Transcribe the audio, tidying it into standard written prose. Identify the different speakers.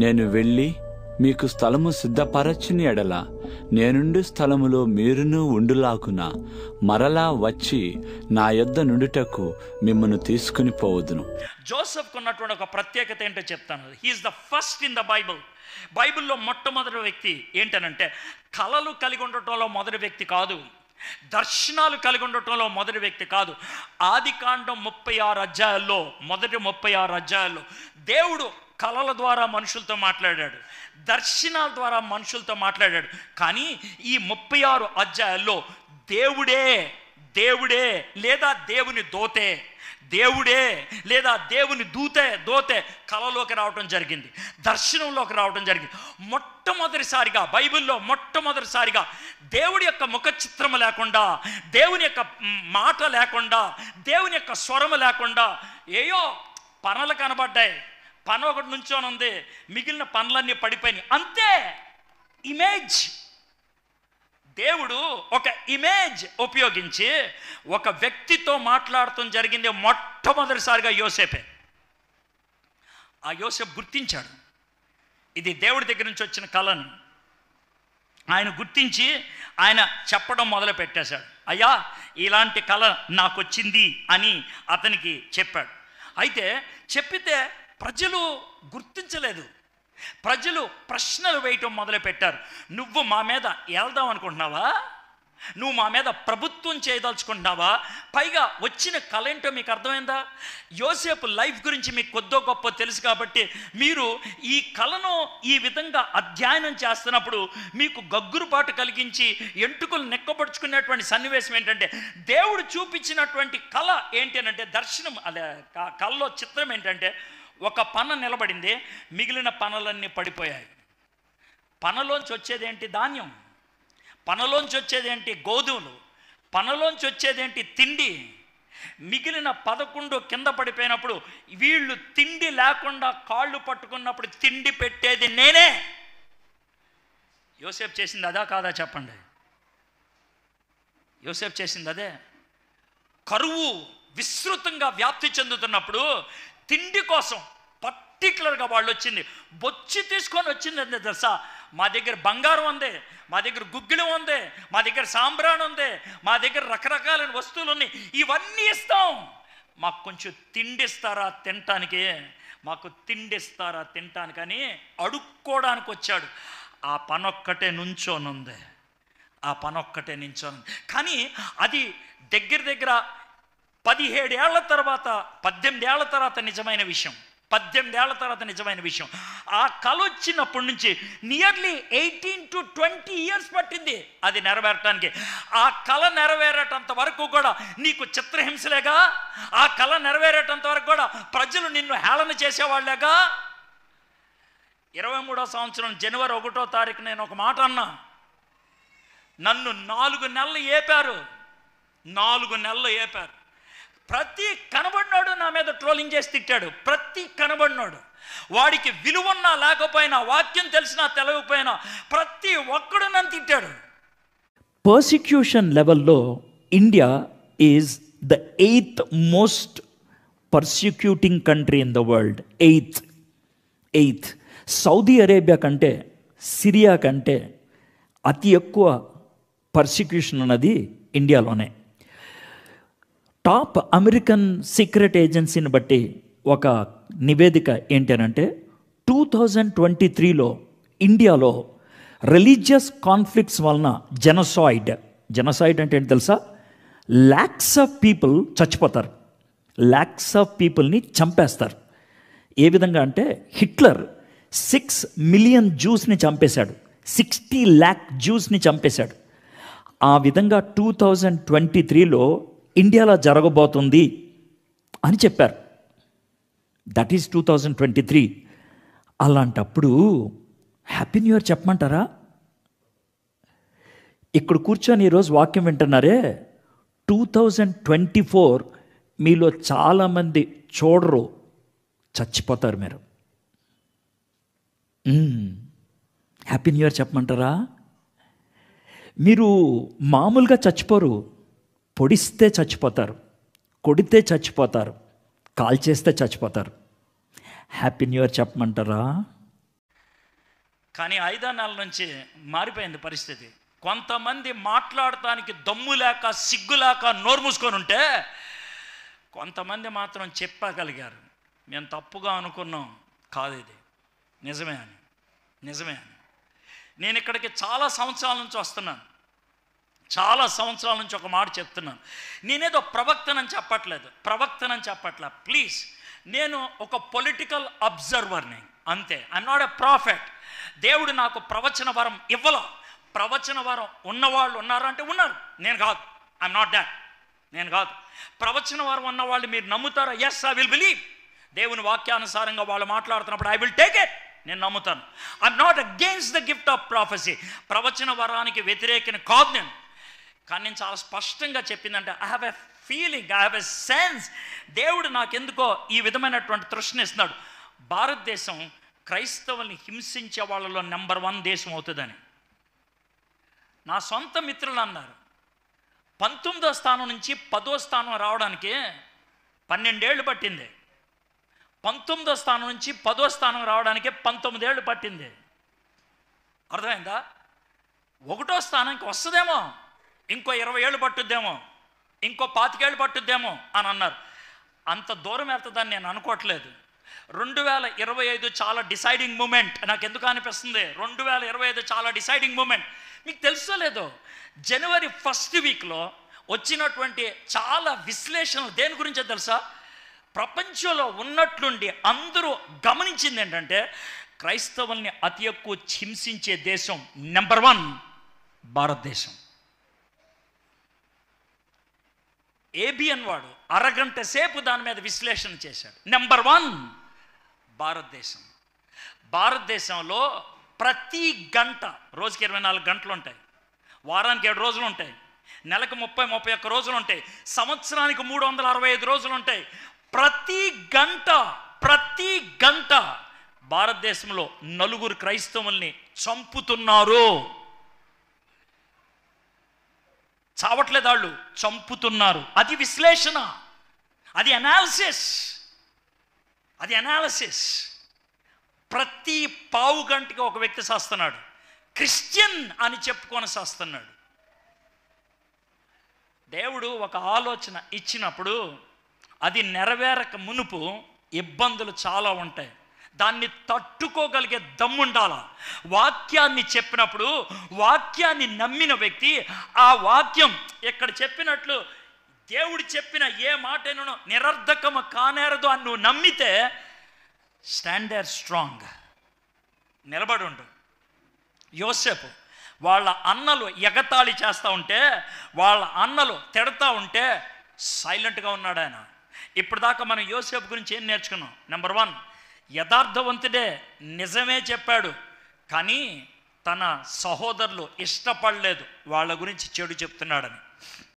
Speaker 1: నేను వెళ్ళి మీకు స్థలము సిద్ధపరచిన ఎడల నేనుండు స్థలములో మీరును ఉండులాగున మరలా వచ్చి నా యొద్ద నుండుటకు మిమ్మల్ని తీసుకుని పోవదును.
Speaker 2: జోసెఫ్కు ఉన్నటువంటి ఒక ప్రత్యేకత ఏంటో చెప్తాను. He is the first in the బైబిల్లో మొట్టమొదటి వ్యక్తి ఏంటనంటే కళలు కలిగి ఉండటంలో మొదటి వ్యక్తి కాదు, దర్శనాలు కలిగి ఉండటంలో మొదటి వ్యక్తి కాదు. ఆదికాండం 36 అధ్యాయాల్లో మొదటి 36 అధ్యాయాల్లో దేవుడు కళల ద్వారా మనుషులతో మాట్లాడాడు, దర్శనాల ద్వారా మనుషులతో మాట్లాడాడు. కానీ ఈ 36 అధ్యాయాల్లో దేవుడే లేదా దేవుని దేవుడే లేదా దేవుని దోతే కళలోకి రావడం జరిగింది, దర్శనంలోకి రావడం జరిగింది. మొట్టమొదటిసారిగా బైబిల్లో మొట్టమొదటిసారిగా దేవుడి యొక్క ముఖ చిత్రము లేకుండా, దేవుని యొక్క మాట లేకుండా, దేవుని యొక్క స్వరము లేకుండా ఏయో పనులు కనబడ్డాయి. పని ఒకటి నుంచోని ఉంది, మిగిలిన పనులన్నీ పడిపోయినాయి, అంతే. ఇమేజ్, దేవుడు ఒక ఇమేజ్ ఉపయోగించి ఒక వ్యక్తితో మాట్లాడటం జరిగింది మొట్టమొదటిసారిగా యోసేపే. ఆ యోసేపు గుర్తించాడు ఇది దేవుడి దగ్గర నుంచి వచ్చిన కళని. ఆయన గుర్తించి ఆయన చెప్పడం మొదలు పెట్టేశాడు. అయ్యా, ఇలాంటి కళ నాకు వచ్చింది అని అతనికి చెప్పాడు. అయితే చెప్పితే ప్రజలు గుర్తించలేదు, ప్రజలు ప్రశ్నలు వేయటం మొదలుపెట్టారు. నువ్వు మా మీద వెళ్దాం అనుకుంటున్నావా? నువ్వు మా మీద ప్రభుత్వం చేయదలుచుకుంటున్నావా? పైగా వచ్చిన కళ ఏంటో మీకు అర్థమైందా? యోసేపు లైఫ్ గురించి మీకు కొద్దో గొప్ప తెలుసు కాబట్టి మీరు ఈ కళను ఈ విధంగా అధ్యయనం చేస్తున్నప్పుడు మీకు గగ్గురుపాటు కలిగించి ఎంటుకలు నెక్కబడుచుకునేటువంటి సన్నివేశం ఏంటంటే, దేవుడు చూపించినటువంటి కళ ఏంటి అంటే, దర్శనం అదే కళలో చిత్రం ఏంటంటే, ఒక పన నిలబడింది, మిగిలిన పనులన్నీ పడిపోయాయి. పనలోంచి వచ్చేదేంటి? ధాన్యం. పనలోంచి వచ్చేదేంటి? గోధుమలు. పనలోంచి వచ్చేదేంటి? తిండి. మిగిలిన 11 కింద పడిపోయినప్పుడు వీళ్ళు తిండి లేకుండా కాళ్ళు పట్టుకున్నప్పుడు తిండి పెట్టేది నేనే. యోసేపు చేసింది అదా కాదా చెప్పండి? యోసేపు చేసింది అదే. కరువు విస్తృతంగా వ్యాప్తి చెందుతున్నప్పుడు తిండి కోసం పర్టికులర్గా వాళ్ళు వచ్చింది, బొచ్చి తీసుకొని వచ్చింది. అంటే తెలుసా, మా దగ్గర బంగారం ఉంది, మా దగ్గర గుగ్గిలం ఉంది, మా దగ్గర సాంబ్రాణి ఉంది, మా దగ్గర రకరకాలైన వస్తువులు ఉన్నాయి, ఇవన్నీ ఇస్తాం, మాకు కొంచెం తిండిస్తారా తినటానికి, మాకు తిండిస్తారా తినటానికని అడుక్కోవడానికి వచ్చాడు. ఆ పనొక్కటే నుంచోనుంది, ఆ పనొక్కటే నించోనుంది. కానీ అది దగ్గర 17 ఏళ్ల తర్వాత 18 ఏళ్ల తర్వాత నిజమైన విషయం. 18 ఏళ్ల తర్వాత నిజమైన విషయం. ఆ కళ వచ్చినప్పటి నుంచి నియర్లీ 18 to 20 years పట్టింది అది నెరవేరటానికి. ఆ కళ నెరవేరేటంత వరకు కూడా నీకు చిత్రహింసలేగా, ఆ కళ నెరవేరేటంత వరకు కూడా ప్రజలు నిన్ను హేళన చేసేవాళ్ళేగా. 23వ సంవత్సరం జనవరి 1వ తారీఖు నేను ఒక మాట అన్నా, నన్ను 4 నెలలు ఏపారు, 4 నెలలు ఏపారు. ప్రతి కనబడినోడు నా మీద ట్రోలింగ్ చేసి తిట్టాడు. ప్రతి కనబడినోడు, వాడికి విలువన్నా లేకపోయినా, వాక్యం తెలిసినా తెలవకపోయినా ప్రతి ఒక్కడు నన్ను తిట్టాడు.
Speaker 3: పర్సిక్యూషన్ లెవెల్లో India is the 8th most persecuting country in the world. 8th. Saudi Arabia కంటే, సిరియా కంటే అతి ఎక్కువ పర్సిక్యూషన్ ఉన్నది ఇండియాలోనే. టాప్ అమెరికన్ సీక్రెట్ ఏజెన్సీని బట్టి ఒక నివేదిక ఏంటనంటే, 2023లో ఇండియాలో రిలీజియస్ కాన్ఫ్లిక్ట్స్ వలన జెనోసైడ్ అంటే ఏంటి తెలుసా? lakhs ఆఫ్ పీపుల్ చచ్చిపోతారు, lakhs ఆఫ్ పీపుల్ని చంపేస్తారు. ఏ విధంగా అంటే, హిట్లర్ 6 million Jews-ని చంపేశాడు, 60 lakh Jews-ని చంపేశాడు. ఆ విధంగా 2023లో ఇండియాలో జరగబోతుంది అని చెప్పారు. That is 2023. అలాంటప్పుడు హ్యాపీ న్యూ ఇయర్ చెప్పమంటారా? ఇక్కడ కూర్చొని ఈరోజు వాక్యం వింటున్నారే, 2024 మీలో చాలామంది చూడరు, చచ్చిపోతారు మీరు. హ్యాపీ న్యూ ఇయర్ చెప్పమంటారా? మీరు మామూలుగా చచ్చిపోరు, పొడిస్తే చచ్చిపోతారు, కొడితే చచ్చిపోతారు, కాల్ చేస్తే చచ్చిపోతారు. హ్యాపీ న్యూ ఇయర్ చెప్పమంటారా?
Speaker 2: కానీ 5 నెలల నుంచి మారిపోయింది పరిస్థితి. కొంతమంది మాట్లాడటానికి దమ్ము లేక సిగ్గు లేక నోరు మూసుకొని ఉంటే, కొంతమంది మాత్రం చెప్పగలిగారు, మేము తప్పుగా అనుకున్నాం, కాదు ఇది నిజమే అని. నేను ఇక్కడికి చాలా సంవత్సరాల నుంచి వస్తున్నాను. చాలా సంవత్సరాల నుంచి ఒక మాట చెప్తున్నాను. నేనేదో ప్రవక్తనని చెప్పట్లే. ప్లీజ్, నేను ఒక పొలిటికల్ అబ్జర్వర్ని అంతే. I'm not a prophet. దేవుడు నాకు ప్రవచన వరం ఇవ్వలో. ప్రవచన వరం ఉన్నవాళ్ళు ఉన్నారు అంటే ఉన్నారు, నేను కాదు. ఐఎమ్ నాట్ దాట్, నేను కాదు. ప్రవచన వరం ఉన్నవాళ్ళు మీరు నమ్ముతారా? Yes, I will believe. దేవుని వాక్యానుసారంగా వాళ్ళు మాట్లాడుతున్నప్పుడు ఐ విల్ టేక్ ఇట్, నేను నమ్ముతాను. I'm not against the gift of prophecy. ప్రవచన వరానికి వ్యతిరేకని కాదు నేను. కానీ నేను చాలా స్పష్టంగా చెప్పిందంటే, I have a feeling, I have a sense. దేవుడు నాకెందుకో ఈ విధమైనటువంటి తృష్ణ ఇస్తున్నాడు. భారతదేశం క్రైస్తవుల్ని హింసించే వాళ్ళలో నెంబర్ 1 దేశం అవుతుందని. నా సొంత మిత్రులు అన్నారు, 19వ స్థానం నుంచి 10వ స్థానం రావడానికి 12 ఏళ్ళు పట్టింది. 19వ స్థానం నుంచి 10వ స్థానం రావడానికి 19 ఏళ్ళు పట్టింది. అర్థమైందా? 1వ స్థానానికి వస్తుందేమో, ఇంకో 20 ఏళ్ళు పట్టుద్దేమో, ఇంకో 25 ఏళ్ళు పట్టుద్దేమో అని అన్నారు. అంత దూరం వెళ్తుందని నేను అనుకోవట్లేదు. 2025 చాలా డిసైడింగ్ మూమెంట్. నాకు ఎందుకు అనిపిస్తుంది 2025 చాలా డిసైడింగ్ మూమెంట్. మీకు తెలుసో లేదో, జనవరి 1st వీక్లో వచ్చినటువంటి చాలా విశ్లేషణలు దేని గురించో తెలుసా? ప్రపంచంలో ఉన్నట్లుండి అందరూ గమనించింది ఏంటంటే, క్రైస్తవుల్ని అతి ఎక్కువ హింసించే దేశం నెంబర్ 1 భారతదేశం. ఏబిఎన్ వాడు అరగంట సేపు దాని మీద విశ్లేషణ చేశాడు. నెంబర్ 1 భారతదేశం. భారతదేశంలో ప్రతి గంట, రోజుకి 24 గంటలు ఉంటాయి, వారానికి 7 రోజులు ఉంటాయి, నెలకు 30-31 రోజులు ఉంటాయి, సంవత్సరానికి 365 రోజులు ఉంటాయి. ప్రతి గంట భారతదేశంలో 4 క్రైస్తవుల్ని చంపుతున్నారు. చావట్లేదు, వాళ్ళు చంపుతున్నారు. అది విశ్లేషణ, అది అనాలిసిస్. ప్రతి పావు గంటకి ఒక వ్యక్తి చేస్తున్నాడు, క్రిస్టియన్ అని చెప్పుకొని చేస్తున్నాడు. దేవుడు ఒక ఆలోచన ఇచ్చినప్పుడు అది నెరవేరక మునుపు ఇబ్బందులు చాలా ఉంటాయి. దాన్ని తట్టుకోగలిగే దమ్ముండాల. వాక్యాన్ని చెప్పినప్పుడు వాక్యాన్ని నమ్మిన వ్యక్తి, ఆ వాక్యం ఇక్కడ చెప్పినట్లు దేవుడు చెప్పిన ఏ మాటను నిరర్ధకము కానేరదు అని నువ్వు నమ్మితే, స్టాండర్డ్ స్ట్రాంగ్, నిలబడి ఉండు. యోసేపు వాళ్ళ అన్నలు ఎగతాళి చేస్తూ ఉంటే, వాళ్ళ అన్నలు తిడతా ఉంటే సైలెంట్గా ఉన్నాడు ఆయన. ఇప్పుడు దాకా మనం యోసేపు గురించి ఏం నేర్చుకున్నాం? నెంబర్ 1, యథార్థవంతుడే, నిజమే చెప్పాడు. కానీ తన సహోదరులు ఇష్టపడలేదు, వాళ్ళ గురించి చెడు చెప్తున్నాడని.